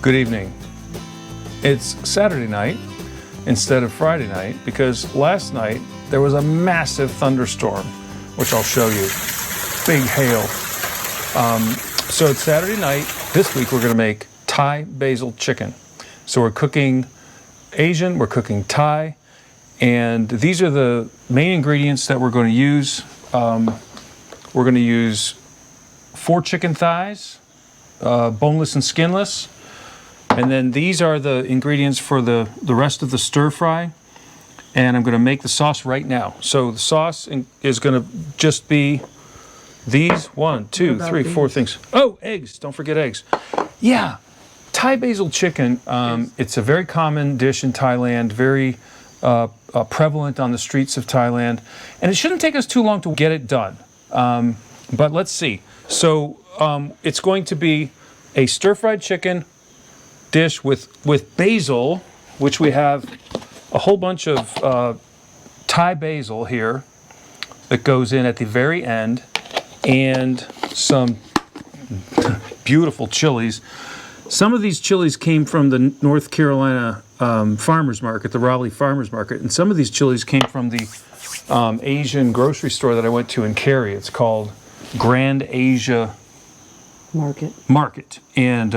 Good evening. It's Saturday night instead of Friday night because last night there was a massive thunderstorm, which I'll show you. Big hail. So it's Saturday night. This week we're going to make Thai basil chicken. So we're cooking Asian, we're cooking Thai, and these are the main ingredients that we're going to use. We're going to use 4 chicken thighs, boneless and skinless. And then these are the ingredients for the rest of the stir fry. And I'm going to make the sauce right now. So the sauce is going to just be these 1, 2, 3, 4 things. Oh, eggs. Don't forget eggs. Yeah. Thai basil chicken. It's a very common dish in Thailand, very prevalent on the streets of Thailand. And it shouldn't take us too long to get it done. But let's see. So it's going to be a stir-fried chicken dish with basil, which we have a whole bunch of Thai basil here that goes in at the very end, and some beautiful chilies. Some of these chilies came from the North Carolina farmers market, the Raleigh farmers market, and some of these chilies came from the Asian grocery store that I went to in Cary. It's called Grand Asia Market. And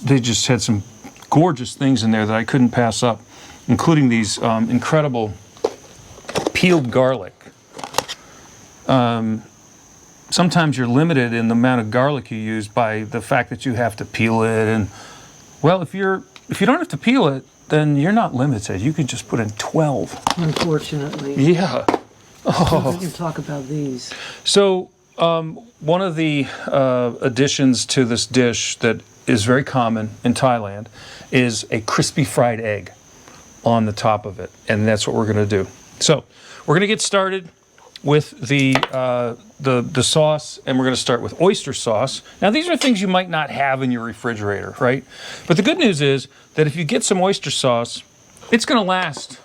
they just had some gorgeous things in there that I couldn't pass up, including these incredible peeled garlic. Sometimes you're limited in the amount of garlic you use by the fact that you have to peel it. And well, if you don't have to peel it, then you're not limited. You can just put in 12. Unfortunately. Yeah. Oh. We can talk about these. So one of the additions to this dish that is very common in Thailand is a crispy fried egg on the top of it, and that's what we're going to do. So we're going to get started with the sauce, and we're going to start with oyster sauce. Now these are things you might not have in your refrigerator, right? But the good news is that if you get some oyster sauce, it's going to last,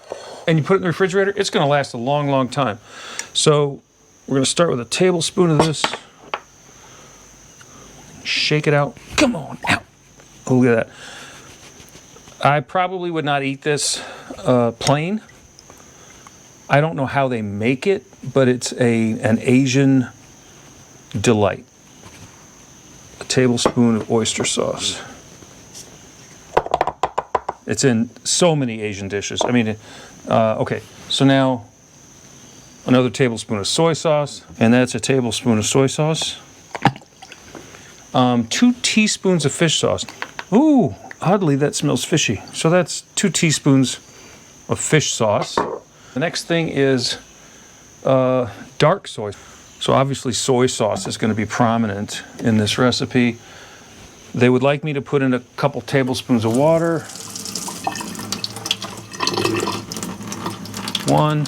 and you put it in the refrigerator, it's going to last a long, long time. So we're going to start with a tablespoon of this. Shake it out. Come on out. Oh, look at that. I probably would not eat this plain. I don't know how they make it, but it's an Asian delight. A tablespoon of oyster sauce. It's in so many Asian dishes. I mean, okay, so now another tablespoon of soy sauce, and that's a tablespoon of soy sauce. 2 teaspoons of fish sauce. Ooh, oddly, that smells fishy. So that's 2 teaspoons of fish sauce. The next thing is dark soy. So obviously soy sauce is going to be prominent in this recipe. They would like me to put in a couple tablespoons of water. 1,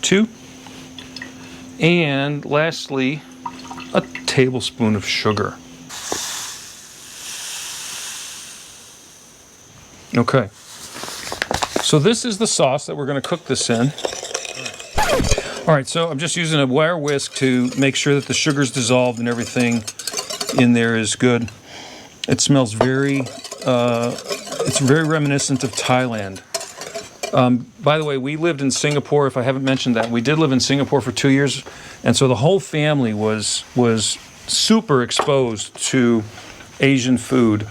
2, and lastly, a tablespoon of sugar. Okay, so this is the sauce that we're going to cook this in. All right, so I'm just using a wire whisk to make sure that the sugar's dissolved and everything in there is good. It smells it's very reminiscent of Thailand. By the way, we lived in Singapore. If I haven't mentioned that, we did live in Singapore for 2 years, and so the whole family was super exposed to Asian food.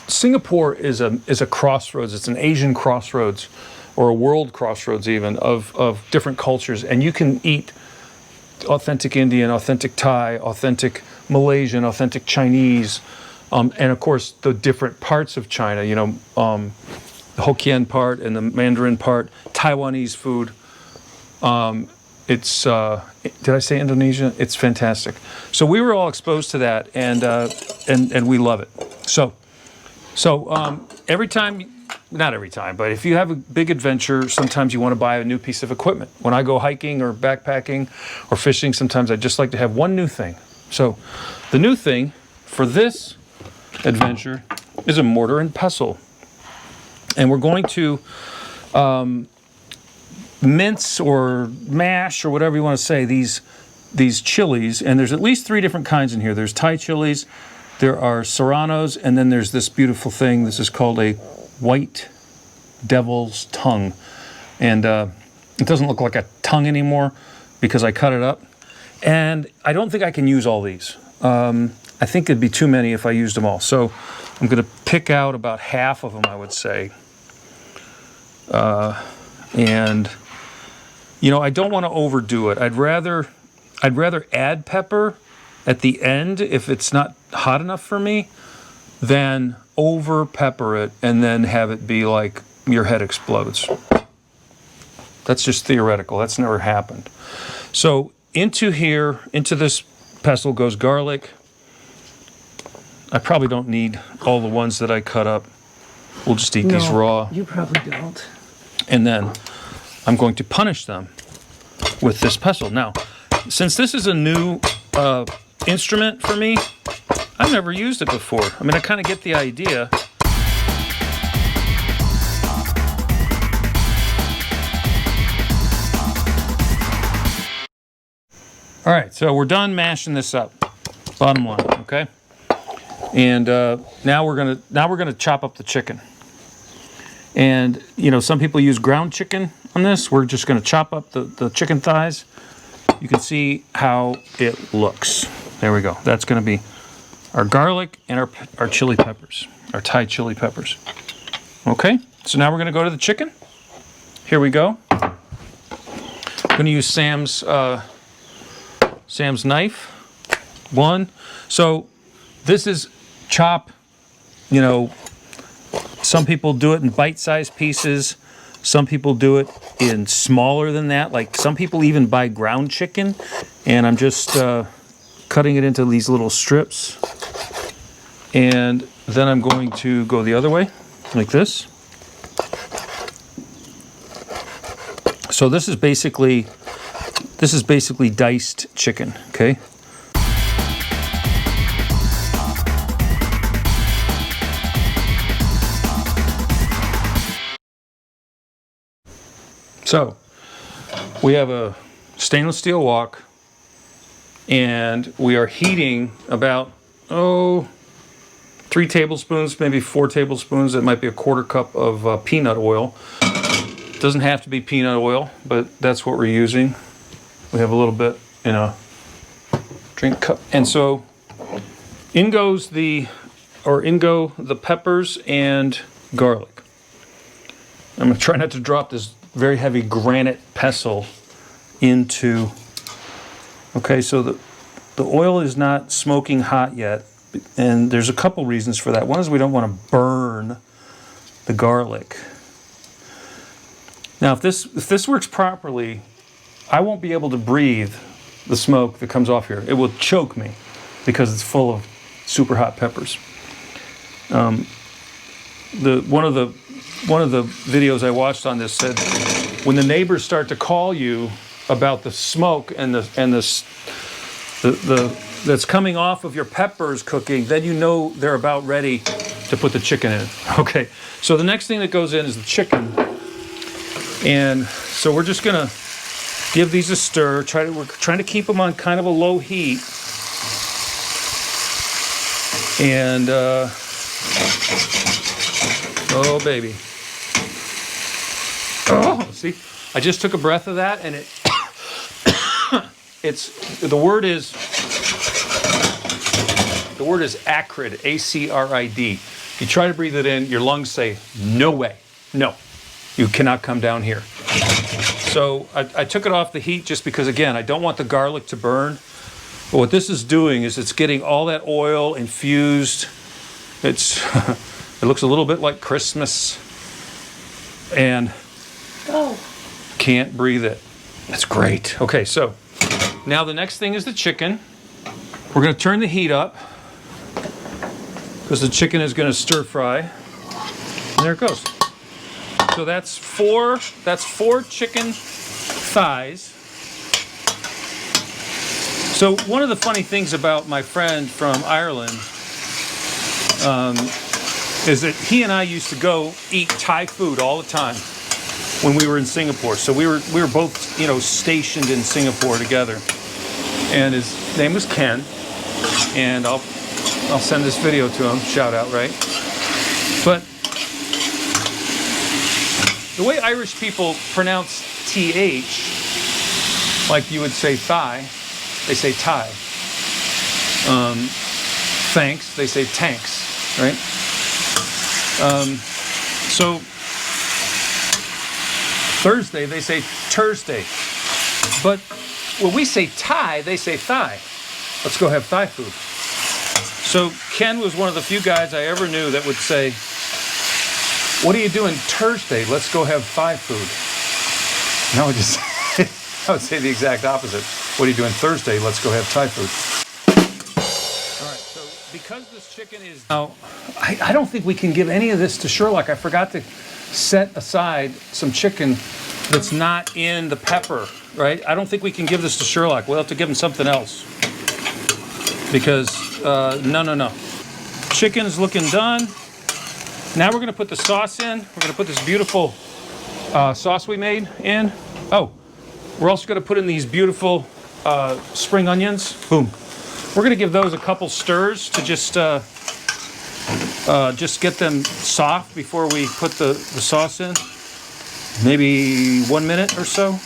Singapore is a crossroads. It's an Asian crossroads, or a world crossroads even, of different cultures, and you can eat authentic Indian, authentic Thai, authentic Malaysian, authentic Chinese, and of course the different parts of China. You know. The Hokkien part and the Mandarin part, Taiwanese food. Did I say Indonesia? It's fantastic. So we were all exposed to that, and we love it. So every time, not every time, but if you have a big adventure, sometimes you want to buy a new piece of equipment. When I go hiking or backpacking or fishing, sometimes I just like to have one new thing. So the new thing for this adventure is a mortar and pestle. And we're going to mince or mash or whatever you want to say these chilies. And there's at least 3 different kinds in here. There's Thai chilies, There are serranos, and then there's this beautiful thing. This is called a white devil's tongue. And it doesn't look like a tongue anymore because I cut it up. And I don't think I can use all these. I think it'd be too many if I used them all. So I'm going to pick out about half of them, I would say. And, you know, I don't want to overdo it. I'd rather add pepper at the end if it's not hot enough for me than over pepper it and then have it be like your head explodes. That's just theoretical. That's never happened. So into here, into this pestle goes garlic. I probably don't need all the ones that I cut up. We'll just eat these raw. You probably don't. And then I'm going to punish them with this pestle. Now, since this is a new instrument for me, I've never used it before. I mean, I kind of get the idea. All right, so we're done mashing this up. Bottom line, okay? And now we're gonna chop up the chicken. And you know, some people use ground chicken on this. We're just gonna chop up the chicken thighs. You can see how it looks. There we go. That's gonna be our garlic and our chili peppers, our Thai chili peppers. Okay, so now we're gonna go to the chicken. Here we go. I'm gonna use Sam's knife. One. So this is chop, you know, some people do it in bite-sized pieces. Some people do it in smaller than that. Like some people even buy ground chicken, and I'm just cutting it into these little strips. And then I'm going to go the other way, like this. So this is basically diced chicken, okay? So we have a stainless steel wok, and we are heating about 3 tablespoons, maybe 4 tablespoons. It might be a 1/4 cup of peanut oil. Doesn't have to be peanut oil, but that's what we're using. We have a little bit in a drink cup. And so in go the peppers and garlic. I'm gonna try not to drop this very heavy granite pestle into. Okay, so the oil is not smoking hot yet, and there's a couple reasons for that. One is we don't want to burn the garlic. Now, if this works properly, I won't be able to breathe the smoke that comes off here. It will choke me because it's full of super hot peppers. One of the videos I watched on this said when the neighbors start to call you about the smoke and the that's coming off of your peppers cooking, then you know they're about ready to put the chicken in. Okay, so the next thing that goes in is the chicken. And so we're just gonna give these a stir. We're trying to keep them on kind of a low heat. And oh baby. Oh, see, I just took a breath of that, and the word is acrid, A-C-R-I-D. You try to breathe it in, your lungs say, no way, no, you cannot come down here. So I took it off the heat just because, again, I don't want the garlic to burn. But what this is doing is it's getting all that oil infused. It looks a little bit like Christmas, and can't breathe it. That's great. Okay, so now the next thing is the chicken. We're going to turn the heat up because the chicken is going to stir fry. And there it goes. So that's four chicken thighs. So one of the funny things about my friend from Ireland is that he and I used to go eat Thai food all the time when we were in Singapore. So we were both, you know, stationed in Singapore together. And his name was Ken. And I'll I'll send this video to him. Shout out, right? But the way Irish people pronounce TH, like you would say thigh, they say tie. Thanks, they say tanks, right? So Thursday, they say Thursday. But when we say tie, they say thigh. Let's go have Thai food. So Ken was one of the few guys I ever knew that would say, what are you doing Thursday? Let's go have Thai food. And I would just I would say the exact opposite. What are you doing Thursday? Let's go have Thai food. All right, so because this chicken is... Now, I don't think we can give any of this to Sherlock. I forgot to set aside some chicken that's not in the pepper, right? I don't think we can give this to Sherlock. We'll have to give him something else. Because, no. Chicken's looking done. Now we're gonna put the sauce in. We're gonna put this beautiful sauce we made in. Oh, we're also gonna put in these beautiful spring onions. Boom. We're gonna give those a couple stirs to just get them soft before we put the sauce in. Maybe 1 minute or so.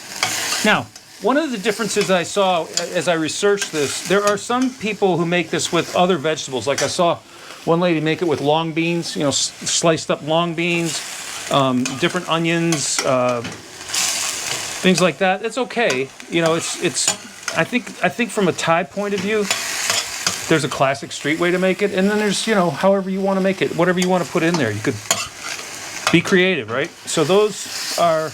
Now, one of the differences I saw as I researched this, there are some people who make this with other vegetables. Like I saw one lady make it with long beans, you know, sliced up long beans, different onions, things like that. It's okay. You know, it's. I think from a Thai point of view, there's a classic street way to make it, and then there's, you know, however you want to make it, whatever you want to put in there. You could be creative, right? So those are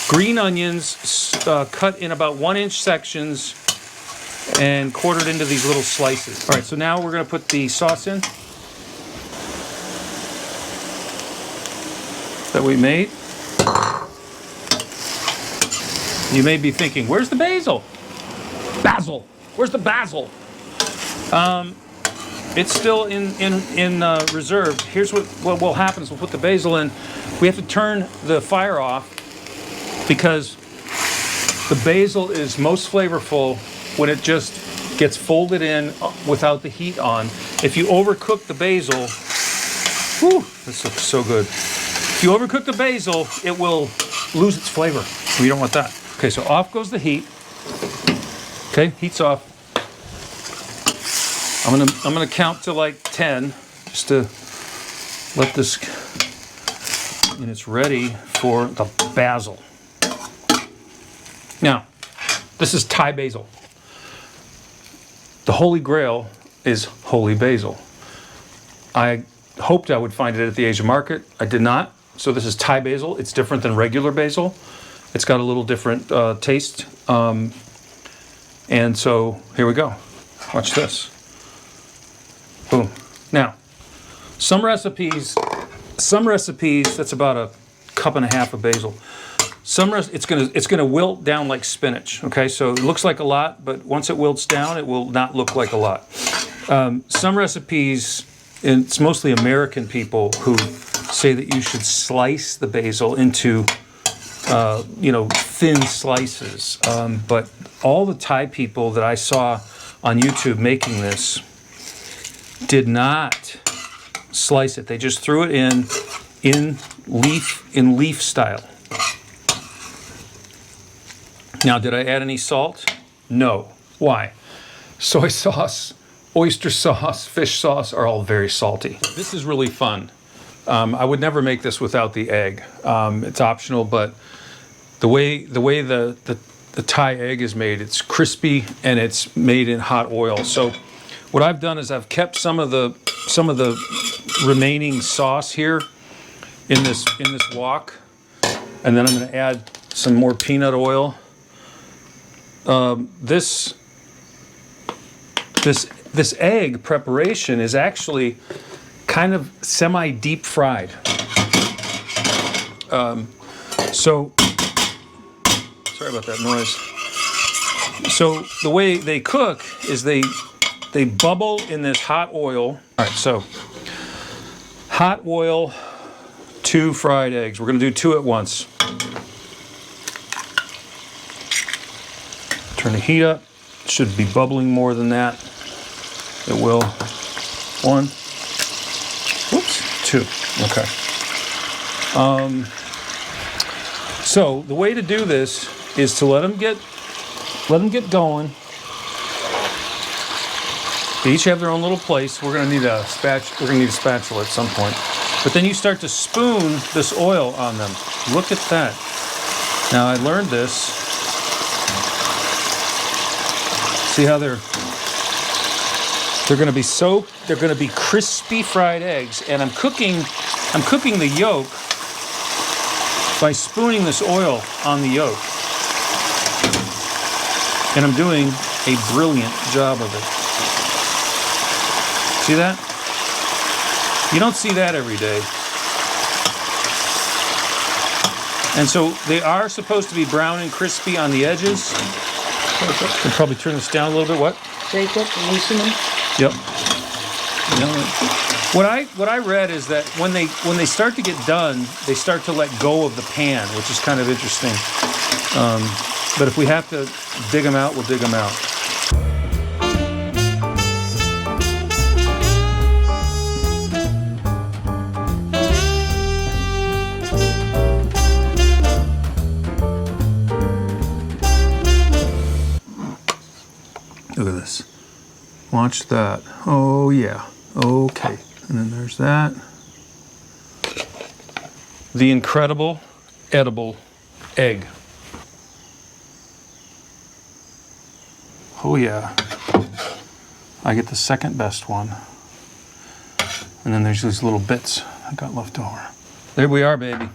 green onions cut in about 1-inch sections and quartered into these little slices. All right, so now we're going to put the sauce in that we made. You may be thinking, where's the basil? Basil! Where's the basil? It's still in reserve. Here's what will happen is we'll put the basil in. We have to turn the fire off because the basil is most flavorful when it just gets folded in without the heat on. If you overcook the basil, whew, this looks so good. If you overcook the basil, it will lose its flavor. We don't want that. Okay, so off goes the heat. Okay, heat's off. I'm gonna count to like 10 just to let this, and it's ready for the basil. Now, this is Thai basil. The Holy Grail is holy basil. I hoped I would find it at the Asian market. I did not. So this is Thai basil. It's different than regular basil. It's got a little different taste. And so here we go. Watch this. Boom. Now, some recipes, that's about a cup and a half of basil. It's gonna wilt down like spinach. Okay, so it looks like a lot, but once it wilts down, it will not look like a lot. Some recipes, and it's mostly American people who say that you should slice the basil into, thin slices. But all the Thai people that I saw on YouTube making this did not slice it. They just threw it in leaf style. Now, did I add any salt? No. Why? Soy sauce, oyster sauce, fish sauce are all very salty. This is really fun. I would never make this without the egg. It's optional, but the way the Thai egg is made, it's crispy and it's made in hot oil. So what I've done is I've kept some of the remaining sauce here in this wok, and then I'm going to add some more peanut oil. This egg preparation is actually kind of semi-deep fried. So sorry about that noise. So the way they cook is they bubble in this hot oil. All right, so hot oil, 2 fried eggs. We're going to do 2 at once. Turn the heat up. Should be bubbling more than that. It will. 1. Whoops. 2. Okay. So the way to do this is to let them get going. They each have their own little place. We're gonna need a spatula at some point. But then you start to spoon this oil on them. Look at that. Now I learned this. See how they're gonna be soaked. They're gonna be crispy fried eggs, and I'm cooking the yolk by spooning this oil on the yolk. And I'm doing a brilliant job of it. See that? You don't see that every day. And so they are supposed to be brown and crispy on the edges. I'll probably turn this down a little bit. What? Shake it, loosen them. Yep. What I read is that when they start to get done, they start to let go of the pan, which is kind of interesting. But if we have to dig them out, we'll dig them out. Look at this. Watch that. Oh yeah. Okay. And then there's that. The incredible edible egg. Oh yeah. I get the second best one. And then there's these little bits I got left over. There we are, baby.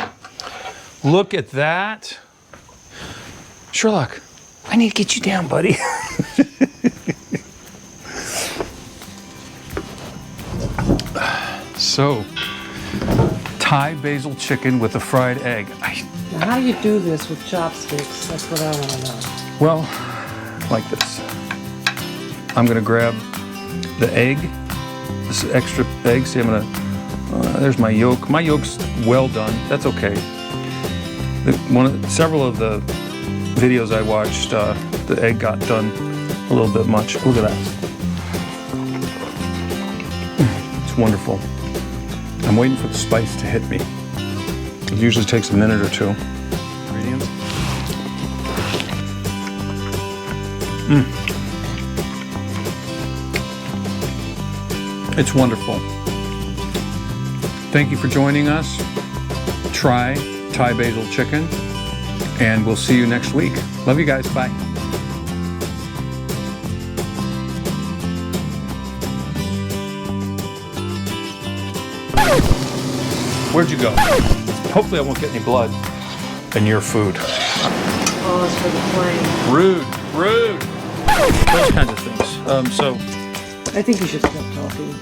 Look at that. Sherlock, I need to get you down, buddy. So, Thai basil chicken with a fried egg. Now, how do you do this with chopsticks? That's what I want to know. Well, like this. I'm gonna grab the egg, this extra egg. See, I'm gonna, there's my yolk. My yolk's well done, that's okay. Several of the videos I watched, the egg got done a little bit much. Look at that. It's wonderful. I'm waiting for the spice to hit me. It usually takes a minute or two. Ingredients. It's wonderful. Thank you for joining us. Try Thai basil chicken, and we'll see you next week. Love you guys. Bye. Where'd you go? Hopefully I won't get any blood in your food. Oh, it's for the flame. Rude. Those kinds of things. So I think you should stop talking.